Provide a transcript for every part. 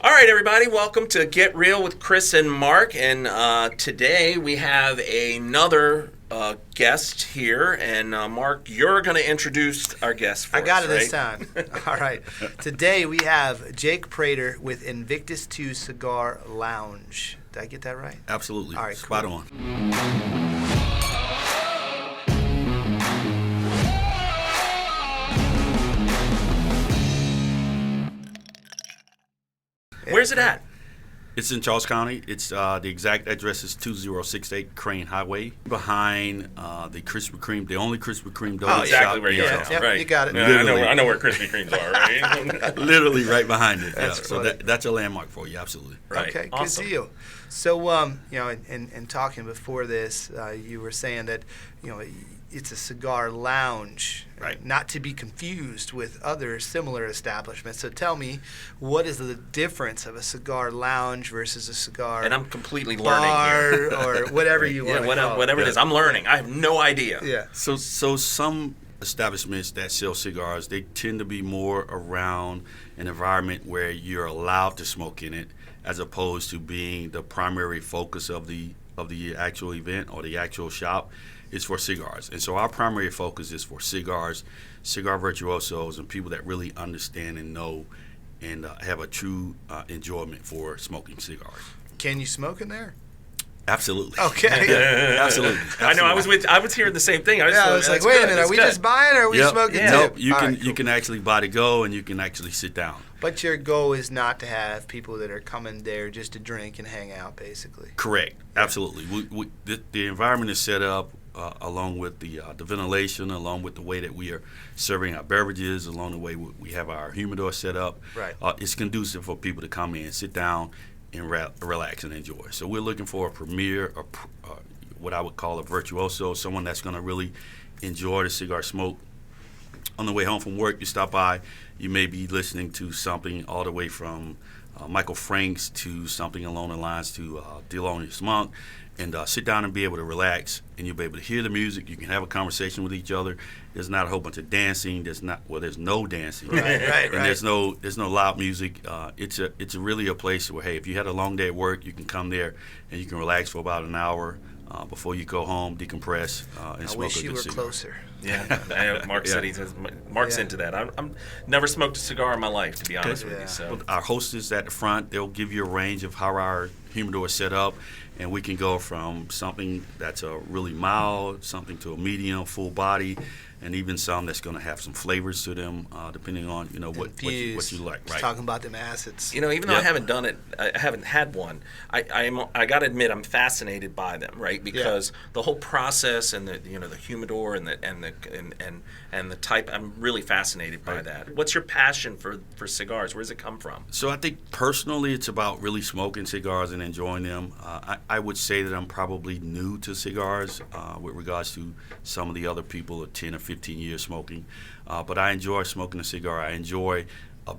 All right, everybody, welcome to Get Real with Chris and Mark. And today we have another guest here. And Mark, you're going to introduce our guest for us, I got it right? this time. All right. Today we have Jake Prater with Invictus II Cigar Lounge. Did I get that right? Absolutely. All right, Spot cool. on. Where's it at? It's in Charles County. It's the exact address is 2068 Crane Highway, behind the Krispy Kreme, the only Krispy Kreme donut exactly shop where in you're Charles from. Yep, Right. you got it. Yeah, I know where Krispy Kremes are, right? Literally right behind it. That's Yeah. So funny. that's a landmark for you. Absolutely. Right. Okay, Awesome. good deal. So, in talking before this, you were saying that, it's a cigar lounge, Right. not to be confused with other similar establishments. So tell me, what is the difference of a cigar lounge versus a cigar And I'm completely learning bar here. or whatever you want to call it? Whatever it is. I'm learning. I have no idea. Yeah. So some establishments that sell cigars, they tend to be more around an environment where you're allowed to smoke in it, as opposed to being the primary focus of the actual event or the actual shop. Is for cigars. And so our primary focus is for cigars, cigar virtuosos, and people that really understand and know and have a true enjoyment for smoking cigars. Can you smoke in there? Absolutely. Okay. Absolutely. I know. I was hearing the same thing. I was like, wait a minute, are we just buying or are we Yep. smoking Yeah. too? Nope. You All can right, cool. you can actually buy to go, and you can actually sit down. But your goal is not to have people that are coming there just to drink and hang out, basically. Correct. Absolutely. The environment is set up along with the ventilation, along with the way that we are serving our beverages, along the way we have our humidor set up. Right. It's conducive for people to come in, sit down, and relax and enjoy. So we're looking for a premier, what I would call a virtuoso, someone that's going to really enjoy the cigar smoke. On the way home from work, you stop by, you may be listening to something all the way from Michael Franks to something along the lines to Thelonious Monk, and sit down and be able to relax, and you'll be able to hear the music. You can have a conversation with each other. There's not a whole bunch of dancing. There's no dancing. Right. And there's no loud music. It's really a place where, hey, if you had a long day at work, you can come there and you can relax for about an hour before you go home, decompress, and I smoke wish a you good were cigar. closer. Yeah, Mark said Mark's Yeah. into that. I'm never smoked a cigar in my life, to be honest with Yeah. you. So Our hostess at the front, they'll give you a range of how our humidor is set up, and we can go from something that's a really mild, something to a medium, full body, and even some that's going to have some flavors to them, depending on what you like. Just Right. talking about them acids. even though I Yep. haven't done it, I haven't had one. I got to admit, I'm fascinated by them, right? Because the whole process and the humidor and the type, I'm really fascinated by that. What's your passion for cigars? Where does it come from? So I think personally, it's about really smoking cigars and enjoying them. I would say that I'm probably new to cigars with regards to some of the other people at 10 or 15 years smoking. But I enjoy smoking a cigar. I enjoy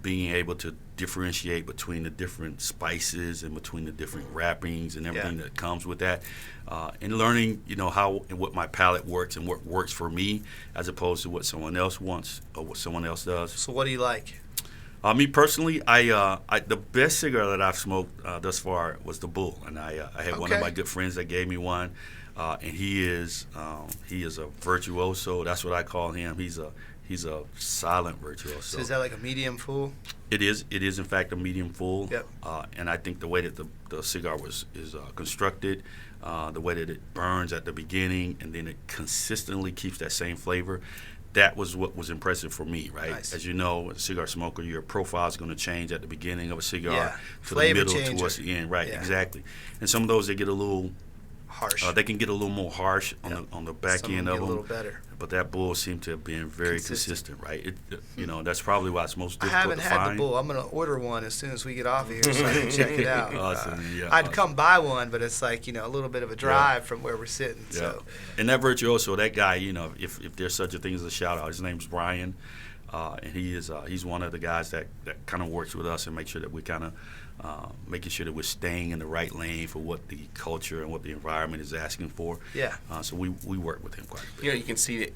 being able to differentiate between the different spices and between the different wrappings and everything that comes with that. And learning, how and what my palate works and what works for me as opposed to what someone else wants or what someone else does. So what do you like? Me personally, the best cigar that I've smoked thus far was the Bull, and I had one of my good friends that gave me one, and he is a virtuoso. That's what I call him. He's a silent virtuoso. So is that like a medium full? It is in fact a medium full. Yep. And I think the way that the cigar is constructed, the way that it burns at the beginning, and then it consistently keeps that same flavor. That was what was impressive for me, right? Nice. As you know, as a cigar smoker, your profile is going to change at the beginning of a cigar to Flavor the middle changer. towards the end, right? Yeah. Exactly. And some of those, they get a little Harsh. they can get a little more harsh on the back Some end get of a them. little better. But that Bull seemed to have been very consistent, right? That's probably why it's most I difficult haven't to had find. the Bull. I'm going to order one as soon as we get off of here so I can check it out. Awesome. I'd come buy one, but it's like, a little bit of a drive from where we're sitting. Yeah. So And that virtuoso, that guy, if there's such a thing as a shout out, his name's Brian, and he's one of the guys that kind of works with us and make sure that we kind of making sure that we're staying in the right lane for what the culture and what the environment is asking for. Yeah. So we work with him quite a bit. You can see that,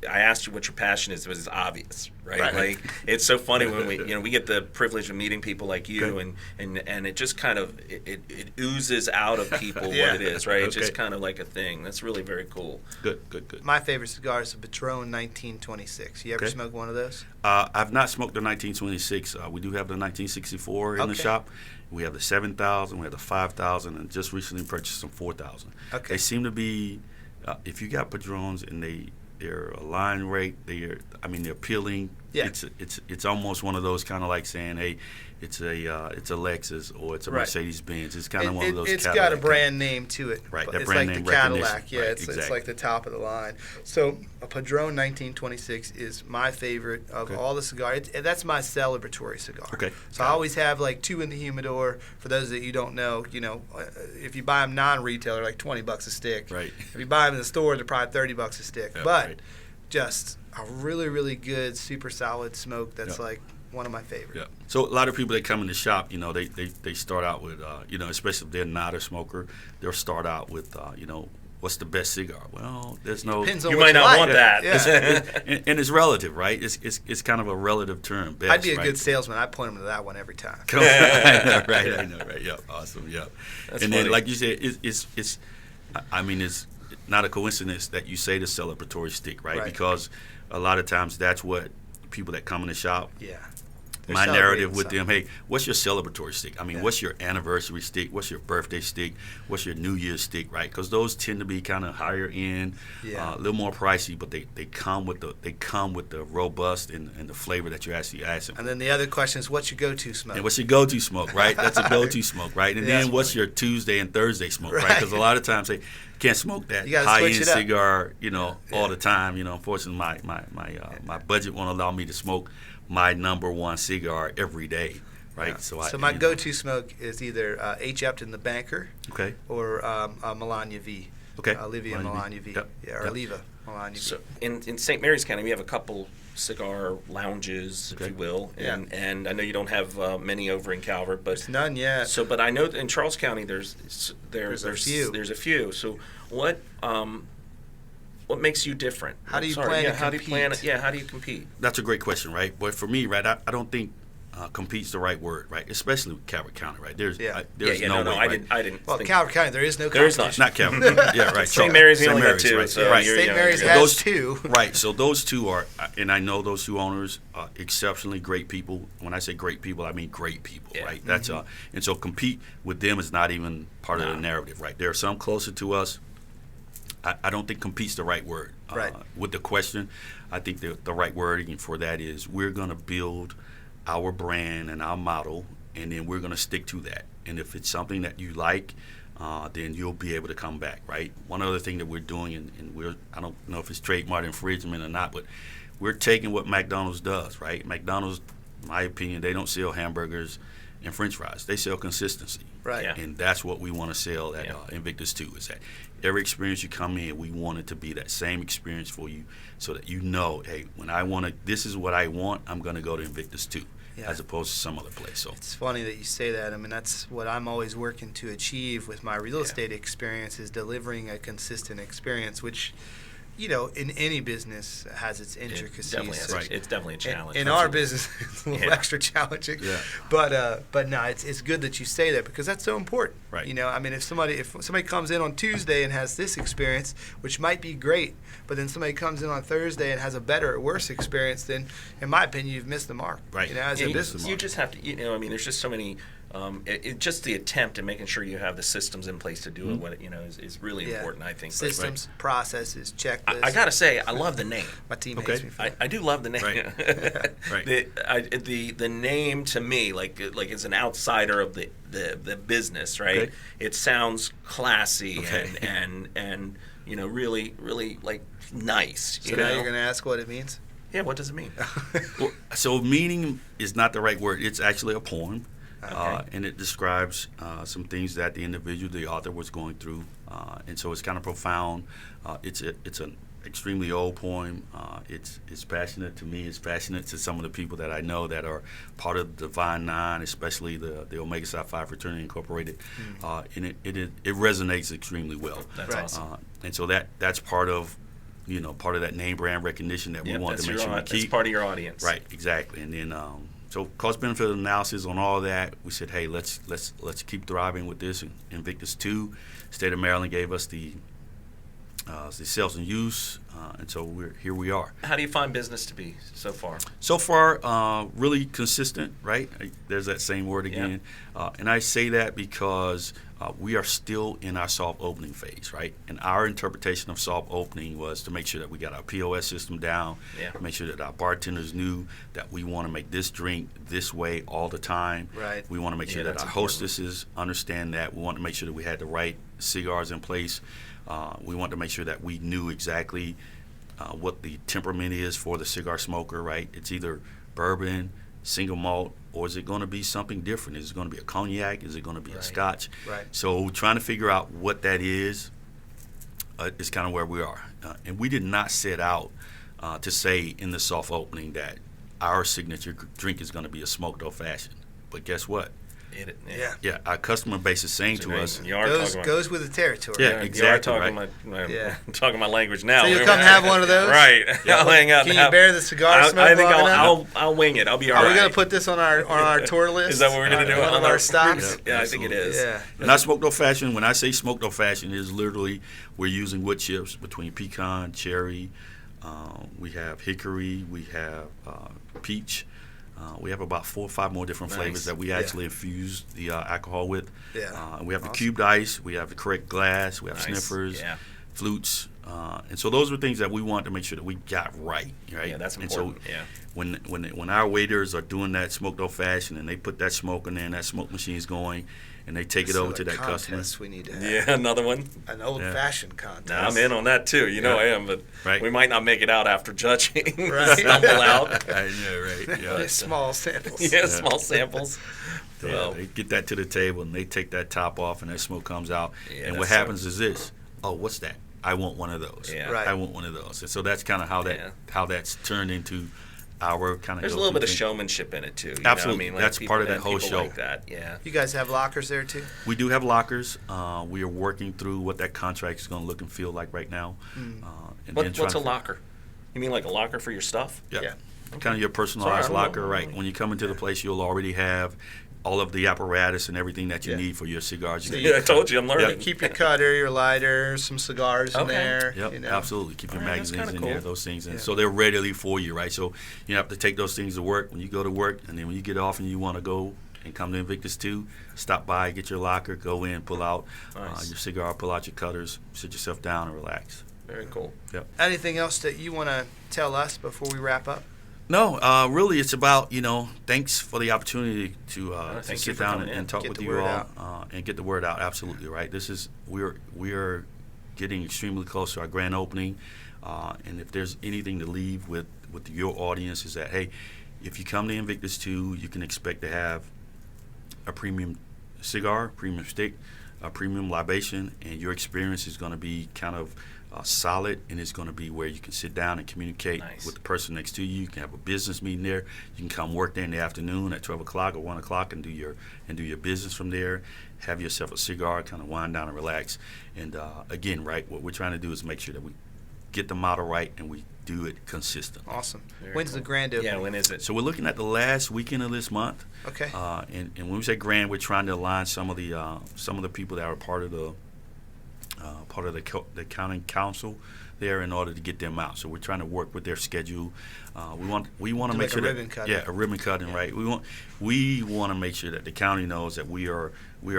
I asked you what your passion is, but it's obvious, right? Right. Like it's so funny when we get the privilege of meeting people like you, Okay. and it just kind of it oozes out of people Yeah. what it is, right? It's just Okay. kind of like a thing. That's really very cool. Good. My favorite cigar is a Patron 1926. You ever Okay. smoke one of those? I've not smoked the 1926. We do have the 1964 in the Okay. shop. We have the 7,000, we have the 5,000, and just recently purchased some 4,000. Okay. They seem to be, if you got Padrones and they're a line rate, they're appealing. Yeah. It's almost one of those kind of like saying, hey, it's a Lexus or it's a Right. Mercedes Benz. It's kind of one of those. It's Cadillac got a brand name to it. Right, but that it's brand like name the Cadillac. recognition. Yeah, Right, it's exactly. like the top of the line. So a Padron 1926 is my favorite of Okay. all the cigars. That's my celebratory cigar. Okay. So I always have like 2 in the humidor. For those that you don't know, if you buy them non-retail, they're like $20 a stick. Right. If you buy them in the store, they're probably $30 a stick. Yeah, but right. just a really, really good, super solid smoke. That's Yeah. like one of my favorites. Yeah. So a lot of people that come in the shop, they start out with, especially if they're not a smoker, they'll start out with, what's the best cigar? Well, there's no. Depends on You what might not like. want that. Yeah. and it's relative, right? It's kind of a relative term. Best, I'd be a right? good salesman. I'd point them to that one every time. I know, right? Yeah, awesome. Yeah. That's And funny. then, like you said, it's not a coincidence that you say the celebratory stick, right? Right. Because a lot of times that's what people that come in the shop. Yeah. They're My narrative celebrating with them, something. hey, what's your celebratory stick? I mean, Yeah. what's your anniversary stick? What's your birthday stick? What's your New Year's stick, right? Because those tend to be kind of higher end, Yeah. a little more pricey, but they come with the robust and the flavor that you're actually asking for. And then the other question is, what's your go-to smoke? And what's your go-to smoke, right? That's a go-to smoke, right? And Yeah. then what's your Tuesday and Thursday smoke, right? Right. Because a lot of times they can't smoke that You gotta high-end switch it up. cigar, all Yeah. the time. Unfortunately, my budget won't allow me to smoke my number one cigar every day, right? Yeah. So my go-to smoke is either H. Upton the Banker Okay. or Melania V. Okay. Olivia Melania Melania V. V. Yep. Yeah, or Yep. Oliva Melania V. So in St. Mary's County, we have a couple cigar lounges, if Okay. you will, Yeah. and I know you don't have many over in Calvert, but There's none yet. so but I know in Charles County there's a few. There's a few. So what makes you different? How do you Sorry, plan yeah, to how do you plan? compete? Yeah, how do you compete? That's a great question, right? But for me, right, I don't think compete's the right word, right? Especially with Calvert County, right? There's Yeah. there's yeah, no no, way, I right? didn't. Well, think, Calvert County, there is no There is competition. not. Not Calvert. Yeah, right. St. Mary's we only got Mary's, two, right? so right. you're- St. yeah, Mary's yeah. has Those- 2. Right. So those two are, and I know those two owners are exceptionally great people. When I say great people, I mean great people, Yeah. right? That's and so compete with them is not even part of Nah. the narrative, right? There are some closer to us. I don't think compete's the right word. Right. With the question, I think the right wording for that is we're going to build our brand and our model, and then we're going to stick to that. And if it's something that you like, then you'll be able to come back, right? One other thing that we're doing, and I don't know if it's trademark infringement or not, but we're taking what McDonald's does, right? McDonald's, in my opinion, they don't sell hamburgers and French fries. They sell consistency. Right. Yeah. And that's what we want to sell at Yeah. Invictus II, is that every experience you come in, we want it to be that same experience for you so that you know, hey, when I want to, this is what I want, I'm going to go to Invictus II Yeah. as opposed to some other place. So It's funny that you say that. I mean, that's what I'm always working to achieve with my real estate experience is delivering a consistent experience, which, in any business has its It intricacies. definitely has. Right. It's definitely a challenge. In our Absolutely. business, it's a little Yeah. extra challenging. Yeah. But no, it's good that you say that because that's so important. Right. I mean, if somebody comes in on Tuesday and has this experience, which might be great, but then somebody comes in on Thursday and has a better or worse experience, then in my opinion, you've missed the mark. Right. As Yeah, a you, business. you just have to, I mean, there's just so many, just the attempt and making sure you have the systems in place to do it, what is really Yeah. important, I think. But- Systems, processes, checklists. I gotta say, I love the name. My team Okay. hates me for I do love the name. Right. Right. The name to me, like as an outsider of the business, right? Okay. It sounds classy Okay. and really like nice. So now you're going to ask what it means? Yeah. What does it mean? Well, so meaning is not the right word. It's actually a poem, Okay. and it describes some things that the individual, the author, was going through, and so it's kind of profound. It's an extremely old poem. It's passionate to me. It's passionate to some of the people that I know that are part of the Divine Nine, especially the Omega Psi Phi Fraternity Incorporated, and it resonates extremely well. That's Right. awesome. And so that's part of part of that name brand recognition that we want to make sure we keep. That's part of your audience. Right, exactly. And then so cost benefit analysis on all that, we said, hey, let's keep thriving with this. Invictus II, state of Maryland gave us the sales and use, and so here we are. How do you find business to be so far? So far, really consistent, right? There's that same word again. And I say that because we are still in our soft opening phase, right? And our interpretation of soft opening was to make sure that we got our POS system down, make sure that our bartenders knew that we want to make this drink this way all the time. Right. We want to make sure that our hostesses understand that. We want to make sure that we had the right cigars in place. We want to make sure that we knew exactly what the temperament is for the cigar smoker, right? It's either bourbon, single malt, or is it going to be something different? Is it going to be a cognac? Is it going to be a scotch? Right. So trying to figure out what that is kind of where we are. And we did not set out to say in the soft opening that our signature drink is going to be a smoked old-fashioned. But guess what? Yeah, our customer base is saying to us, goes with the territory. Yeah, exactly. Talking my language now. So you'll come have one of those, right? I'll hang out. Can you bear the cigar smoke? I think I'll wing it. I'll be all right. Are we gonna put this on our tour list? Is that what we're gonna do? On our stops? Yeah, I think it is. Yeah. And our smoked old fashioned, when I say smoked old fashioned, is literally we're using wood chips between pecan, cherry. We have hickory. We have peach. We have about 4 or 5 more different flavors that we actually infuse the alcohol with. Yeah. We have the cubed ice. We have the correct glass. We have sniffers, flutes. And so those were things that we wanted to make sure that we got right. Yeah, that's important. And so when our waiters are doing that smoked old fashioned and they put that smoke in there and that smoke machine's going, and they take it over to that customer. We need to have. Yeah, another one. An old-fashioned contest. Now, I'm in on that too. I am, but we might not make it out after judging. Right. Stumble out. I know, right? Yeah. Small samples. Yeah, small samples. They get that to the table and they take that top off and that smoke comes out. And what happens is this. Oh, what's that? I want one of those. Yeah. Right. I want one of those. And so that's kind of how that's turned into our kind of. There's a little bit of showmanship in it too. Absolutely, that's part of that whole show. Like that. Yeah. You guys have lockers there too? We do have lockers. We are working through what that contract is going to look and feel like right now. What's a locker? You mean like a locker for your stuff? Yeah. Okay. Kind of your personalized locker, right? When you come into the place, you'll already have all of the apparatus and everything that you need for your cigars. I told you, I'm learning. Yep. Keep your cutter, your lighter, some cigars in there. Yep, absolutely. Keep your magazines in there, those things. And so they're ready for you, right? So you have to take those things to work when you go to work, and then when you get off and you want to go and come to Invictus II, stop by, get your locker, go in, pull out your cigar, pull out your cutters, sit yourself down and relax. Very cool. Yep. Anything else that you want to tell us before we wrap up? No, really, it's about, thanks for the opportunity to sit down and talk with you all and get the word out. Absolutely, right. We're getting extremely close to our grand opening, and if there's anything to leave with your audience is that, hey, if you come to Invictus II, you can expect to have a premium cigar, premium stick, a premium libation, and your experience is going to be kind of solid, and it's going to be where you can sit down and communicate with the person next to you. You can have a business meeting there. You can come work there in the afternoon at 12 o'clock or 1 o'clock and do your business from there. Have yourself a cigar, kind of wind down and relax. And again, right, what we're trying to do is make sure that we get the model right and we do it consistently. Awesome. When's the grand opening? Yeah, when is it? So we're looking at the last weekend of this month. Okay. And when we say grand, we're trying to align some of the people that are part of the county council there in order to get them out. So we're trying to work with their schedule. We want to make sure a ribbon cutting. a ribbon cutting, right? We want to make sure that the county knows that we are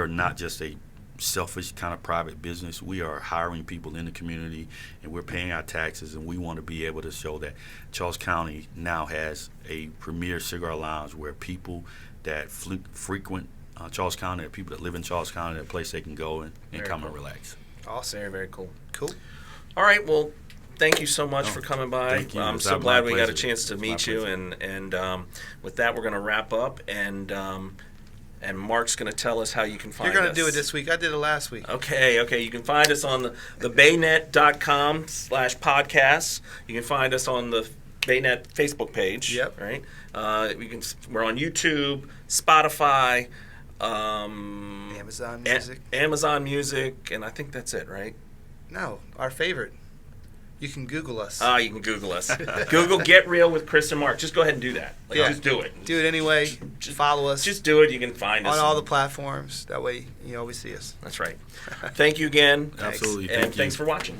not just a selfish kind of private business. We are hiring people in the community and we're paying our taxes, and we want to be able to show that Charles County now has a premier cigar lounge where people that frequent Charles County, people that live in Charles County, a place they can go and come and relax. Awesome. Very, very cool. Cool. All right. Well, thank you so much for coming by. Thank you. I'm so glad we got a chance to meet you. And with that, we're going to wrap up. And Mark's going to tell us how you can find us. You're going to do it this week. I did it last week. Okay. You can find us on the baynet.com/podcasts. You can find us on the Baynet Facebook page. Yep. Right. We're on YouTube, Spotify. Amazon Music, and I think that's it, right? No, our favorite. You can Google us. You can Google us. Google Get Real with Chris and Mark. Just go ahead and do that. Just do it. Do it anyway. Follow us. Just do it. You can find us on all the platforms. That way you always see us. That's right. Thank you again. Absolutely. And thanks for watching.